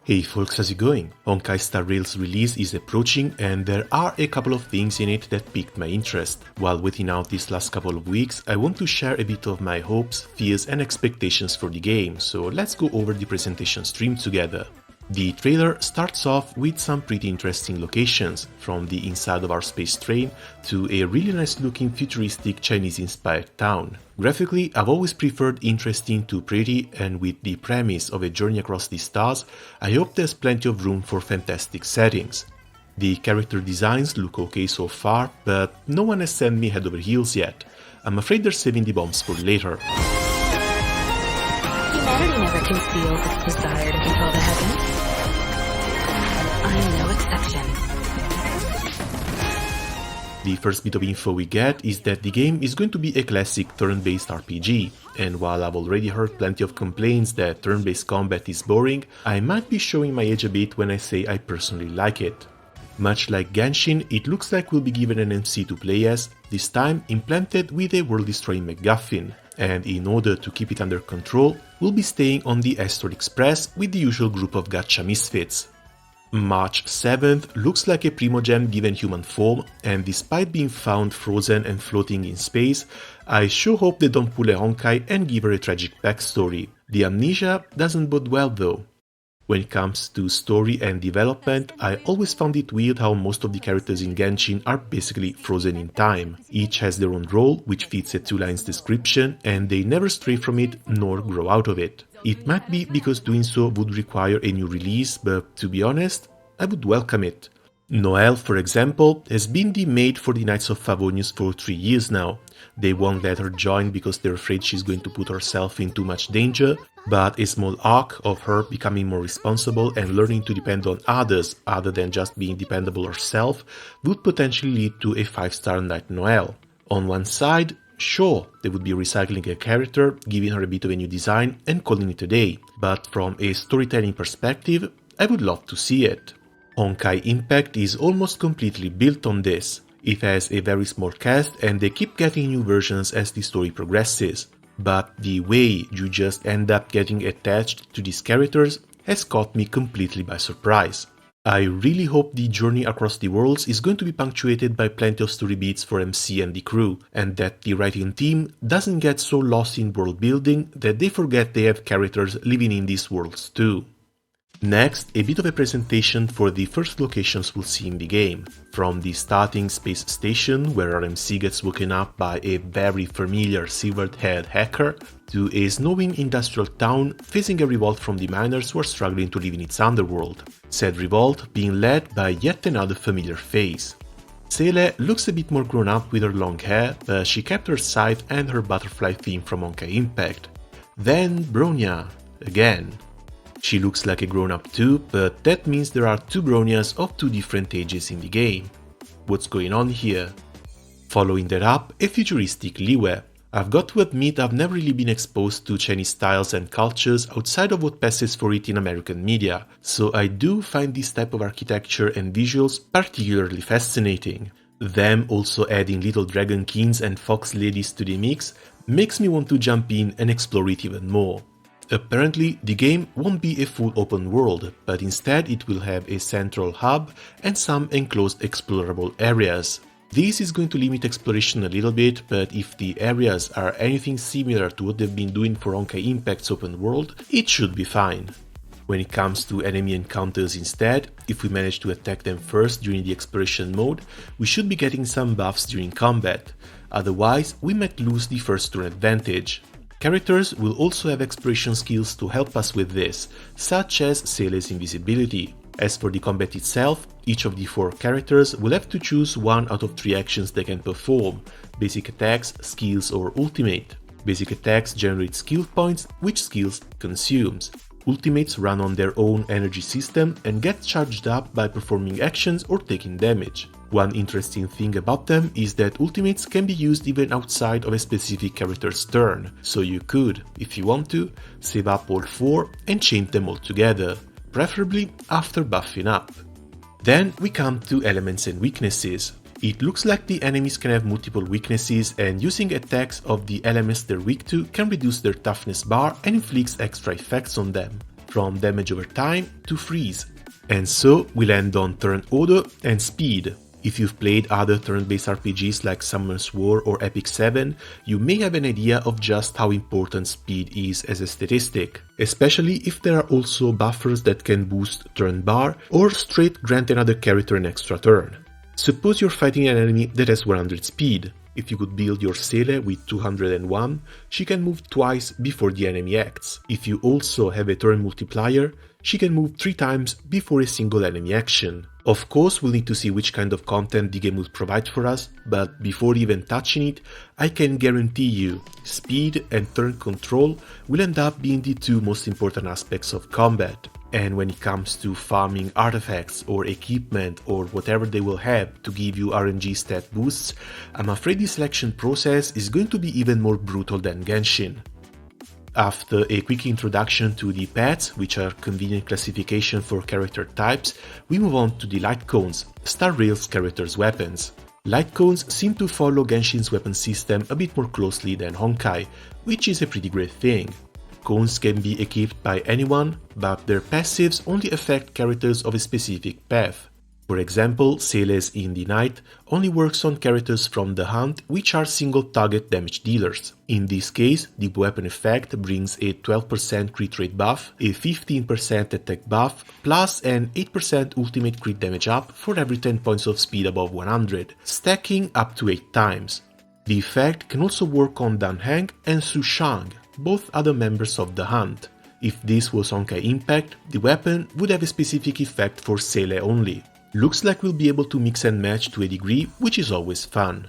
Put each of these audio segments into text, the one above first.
Hey folks, how's it going? Honkai Star Rail's release is approaching and there are a couple of things in it that piqued my interest. While waiting out these last couple of weeks, I want to share a bit of my hopes, fears and expectations for the game, so let's go over the presentation stream together. The trailer starts off with some pretty interesting locations, from the inside of our space train to a really nice looking futuristic Chinese-inspired town. Graphically, I've always preferred interesting to pretty, and with the premise of a journey across the stars, I hope there's plenty of room for fantastic settings. The character designs look okay so far, but no one has sent me head over heels yet. I'm afraid they're saving the bombs for later. Humanity never conceals its desire to control the heavens. I am no exception. The first bit of info we get is that the game is going to be a classic turn-based RPG, and while I've already heard plenty of complaints that turn-based combat is boring, I might be showing my age a bit when I say I personally like it. Much like Genshin, it looks like we'll be given an MC to play as, this time implanted with a world-destroying MacGuffin, and in order to keep it under control, we'll be staying on the Astral Express with the usual group of gacha misfits. March 7th looks like a Primogem given human form, and despite being found frozen and floating in space, I sure hope they don't pull a Honkai and give her a tragic backstory. The amnesia doesn't bode well though. When it comes to story and development, I always found it weird how most of the characters in Genshin are basically frozen in time. Each has their own role, which fits a 2-lines description, and they never stray from it nor grow out of it. It might be because doing so would require a new release, but to be honest, I would welcome it. Noelle, for example, has been the maid for the Knights of Favonius for 3 years now. They won't let her join because they're afraid she's going to put herself in too much danger, but a small arc of her becoming more responsible and learning to depend on others other than just being dependable herself would potentially lead to a 5-star Knight Noelle. On one side, sure, they would be recycling a character, giving her a bit of a new design and calling it a day, but from a storytelling perspective, I would love to see it. Honkai Impact is almost completely built on this. It has a very small cast and they keep getting new versions as the story progresses. But the way you just end up getting attached to these characters has caught me completely by surprise. I really hope the journey across the worlds is going to be punctuated by plenty of story beats for MC and the crew, and that the writing team doesn't get so lost in world building that they forget they have characters living in these worlds too. Next, a bit of a presentation for the first locations we'll see in the game. From the starting space station, where our MC gets woken up by a very familiar silver-haired hacker, to a snowing industrial town facing a revolt from the miners who are struggling to live in its underworld. Said revolt being led by yet another familiar face. Seele looks a bit more grown up with her long hair, but she kept her scythe and her butterfly theme from Honkai Impact. Then Bronya, again. She looks like a grown-up too, but that means there are 2 Bronyas of 2 different ages in the game. What's going on here? Following that up, a futuristic Liyue. I've got to admit I've never really been exposed to Chinese styles and cultures outside of what passes for it in American media, so I do find this type of architecture and visuals particularly fascinating. Them also adding little dragon kings and fox ladies to the mix makes me want to jump in and explore it even more. Apparently, the game won't be a full open world, but instead it will have a central hub and some enclosed explorable areas. This is going to limit exploration a little bit, but if the areas are anything similar to what they've been doing for Honkai Impact's open world, it should be fine. When it comes to enemy encounters instead, if we manage to attack them first during the exploration mode, we should be getting some buffs during combat, otherwise we might lose the first turn advantage. Characters will also have exploration skills to help us with this, such as Seele's invisibility. As for the combat itself, each of the 4 characters will have to choose 1 out of 3 actions they can perform: basic attacks, skills or ultimate. Basic attacks generate skill points, which skills consumes. Ultimates run on their own energy system and get charged up by performing actions or taking damage. One interesting thing about them is that ultimates can be used even outside of a specific character's turn, so you could, if you want to, save up all 4 and chain them all together, preferably after buffing up. Then we come to elements and weaknesses. It looks like the enemies can have multiple weaknesses, and using attacks of the elements they're weak to can reduce their toughness bar and inflicts extra effects on them. from damage over time to freeze. And so we land on turn order and speed. If you've played other turn-based RPGs like Summoner's War or Epic 7, you may have an idea of just how important speed is as a statistic, especially if there are also buffers that can boost turn bar or straight grant another character an extra turn. Suppose you're fighting an enemy that has 100 speed. If you could build your Seele with 201, she can move twice before the enemy acts. If you also have a turn multiplier, she can move 3 times before a single enemy action. Of course, we'll need to see which kind of content the game will provide for us, but before even touching it, I can guarantee you, speed and turn control will end up being the 2 most important aspects of combat. And when it comes to farming artifacts or equipment or whatever they will have to give you RNG stat boosts, I'm afraid the selection process is going to be even more brutal than Genshin. After a quick introduction to the paths, which are convenient classification for character types, we move on to the light cones, starrail's characters' weapons. Light cones seem to follow Genshin's weapon system a bit more closely than Honkai, which is a pretty great thing. Cones can be equipped by anyone, but their passives only affect characters of a specific path. For example, Seele's in the Night only works on characters from the Hunt, which are single target damage dealers. In this case, the weapon effect brings a 12% crit rate buff, a 15% attack buff, plus an 8% ultimate crit damage up for every 10 points of speed above 100, stacking up to 8 times. The effect can also work on Dan Heng and Su Shang, both other members of the Hunt. If this was Honkai Impact, the weapon would have a specific effect for Seele only. Looks like we'll be able to mix and match to a degree, which is always fun.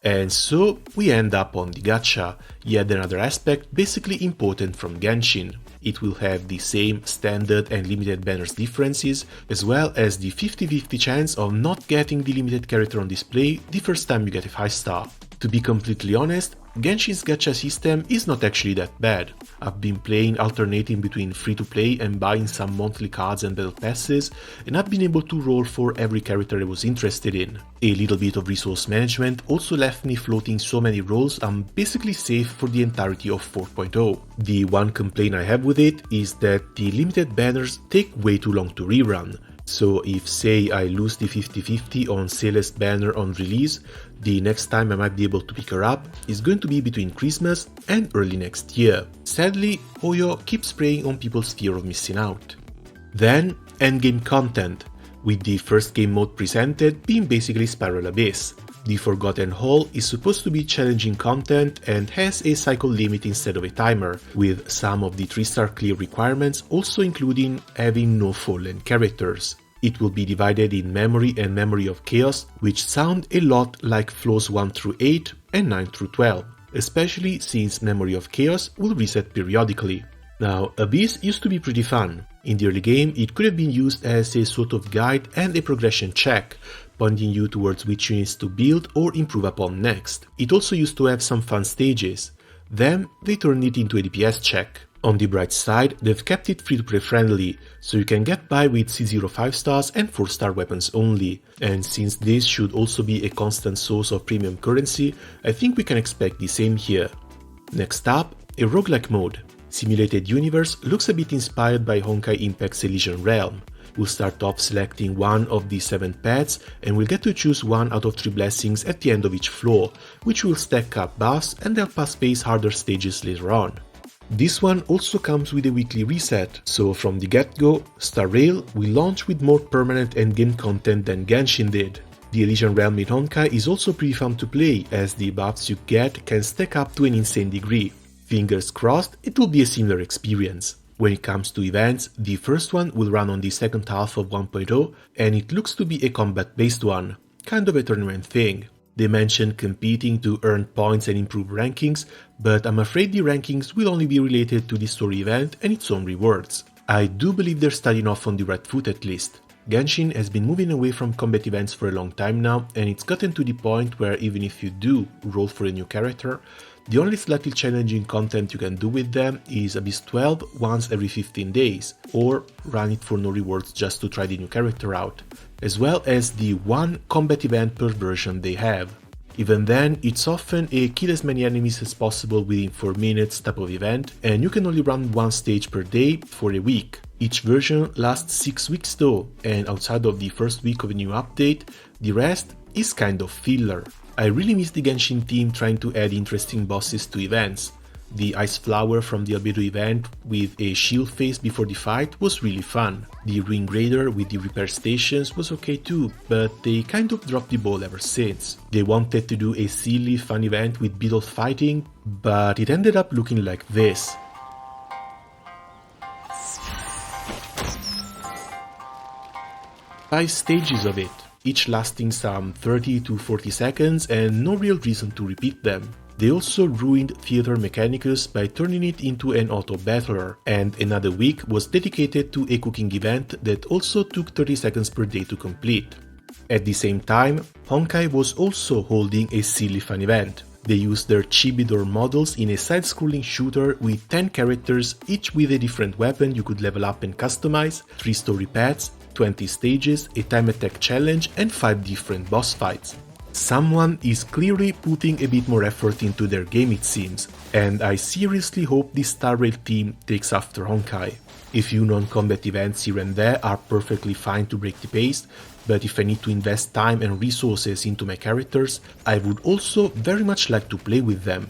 And so we end up on the Gacha, yet another aspect basically important from Genshin. It will have the same standard and limited banners differences, as well as the 50-50 chance of not getting the limited character on display the first time you get a 5-star. To be completely honest, Genshin's gacha system is not actually that bad. I've been playing alternating between free-to-play and buying some monthly cards and battle passes, and I've been able to roll for every character I was interested in. A little bit of resource management also left me floating so many rolls I'm basically safe for the entirety of 4.0. The one complaint I have with it is that the limited banners take way too long to rerun. So if, say, I lose the 50-50 on Seele's banner on release, the next time I might be able to pick her up is going to be between Christmas and early next year. Sadly, Hoyo keeps preying on people's fear of missing out. Then, endgame content, with the first game mode presented being basically Spiral Abyss. The Forgotten Hall is supposed to be challenging content and has a cycle limit instead of a timer, with some of the 3-star clear requirements also including having no fallen characters. It will be divided in Memory and Memory of Chaos, which sound a lot like floors 1 through 8 and 9 through 12, especially since Memory of Chaos will reset periodically. Now, Abyss used to be pretty fun. In the early game, it could have been used as a sort of guide and a progression check, pointing you towards which units to build or improve upon next. It also used to have some fun stages. Then they turned it into a DPS check. On the bright side, they've kept it free-to-play friendly, so you can get by with C0 5-stars and 4-star weapons only. And since this should also be a constant source of premium currency, I think we can expect the same here. Next up, a roguelike mode. Simulated Universe looks a bit inspired by Honkai Impact's Elysian Realm. We'll start off selecting one of the 7 paths and we'll get to choose 1 out of 3 blessings at the end of each floor, which will stack up buffs and help us face harder stages later on. This one also comes with a weekly reset, so from the get-go, starrail will launch with more permanent endgame content than Genshin did. The Elysian Realm in Honkai is also pretty fun to play, as the buffs you get can stack up to an insane degree. Fingers crossed, it will be a similar experience. When it comes to events, the first one will run on the second half of 1.0 and it looks to be a combat-based one, kind of a tournament thing. They mentioned competing to earn points and improve rankings, but I'm afraid the rankings will only be related to the story event and its own rewards. I do believe they're starting off on the right foot at least. Genshin has been moving away from combat events for a long time now, and it's gotten to the point where even if you do roll for a new character, the only slightly challenging content you can do with them is Abyss 12 once every 15 days, or run it for no rewards just to try the new character out, as well as the one combat event per version they have. Even then, it's often a kill as many enemies as possible within 4 minutes type of event, and you can only run one stage per day for a week. Each version lasts 6 weeks though, and outside of the first week of a new update, the rest is kind of filler. I really miss the Genshin team trying to add interesting bosses to events. The Ice Flower from the Albedo event with a shield phase before the fight was really fun. The Ring Raider with the repair stations was okay too, but they kind of dropped the ball ever since. They wanted to do a silly fun event with beetle fighting, but it ended up looking like this. Five stages of it, each lasting some 30 to 40 seconds and no real reason to repeat them. They also ruined Theater Mechanicus by turning it into an auto-battler, and another week was dedicated to a cooking event that also took 30 seconds per day to complete. At the same time, Honkai was also holding a silly fun event. They used their Chibi-Door models in a side-scrolling shooter with 10 characters, each with a different weapon you could level up and customize, 3 story paths, 20 stages, a time attack challenge and 5 different boss fights. Someone is clearly putting a bit more effort into their game it seems, and I seriously hope this starrail team takes after Honkai. A few non-combat events here and there are perfectly fine to break the pace, but if I need to invest time and resources into my characters, I would also very much like to play with them.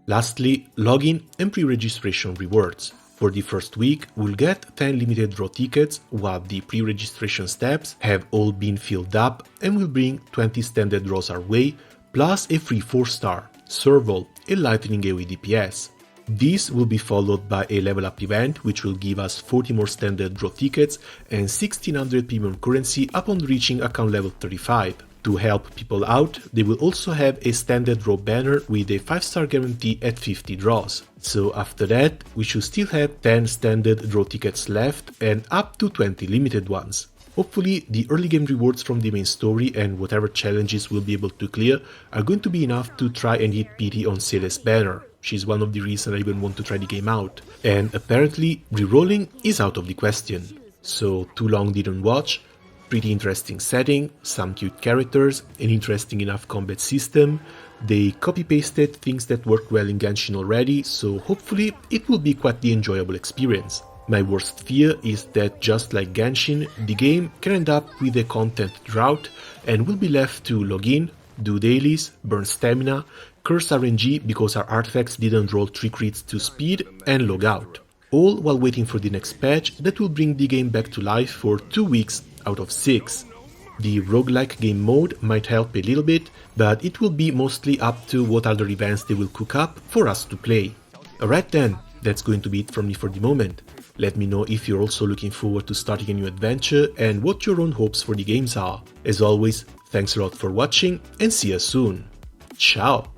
Lastly, login and pre-registration rewards. For the first week, we'll get 10 limited draw tickets, while the pre-registration steps have all been filled up and will bring 20 standard draws our way, plus a free 4-star, Serval, a lightning AoE DPS. This will be followed by a level up event which will give us 40 more standard draw tickets and 1600 premium currency upon reaching account level 35. To help people out, they will also have a standard draw banner with a 5-star guarantee at 50 draws. So after that, we should still have 10 standard draw tickets left and up to 20 limited ones. Hopefully, the early game rewards from the main story and whatever challenges we'll be able to clear are going to be enough to try and hit pity on Cele's banner. She's one of the reasons I even want to try the game out. And apparently, rerolling is out of the question. So too long didn't watch. Pretty interesting setting, some cute characters, an interesting enough combat system. They copy-pasted things that worked well in Genshin already, so hopefully it will be quite the enjoyable experience. My worst fear is that just like Genshin, the game can end up with a content drought and will be left to log in, do dailies, burn stamina, curse RNG because our artifacts didn't roll 3 crits to speed, and log out. All while waiting for the next patch that will bring the game back to life for 2 weeks out of 6. The roguelike game mode might help a little bit, but it will be mostly up to what other events they will cook up for us to play. Alright then, that's going to be it from me for the moment. Let me know if you're also looking forward to starting a new adventure and what your own hopes for the games are. As always, thanks a lot for watching and see you soon. Ciao!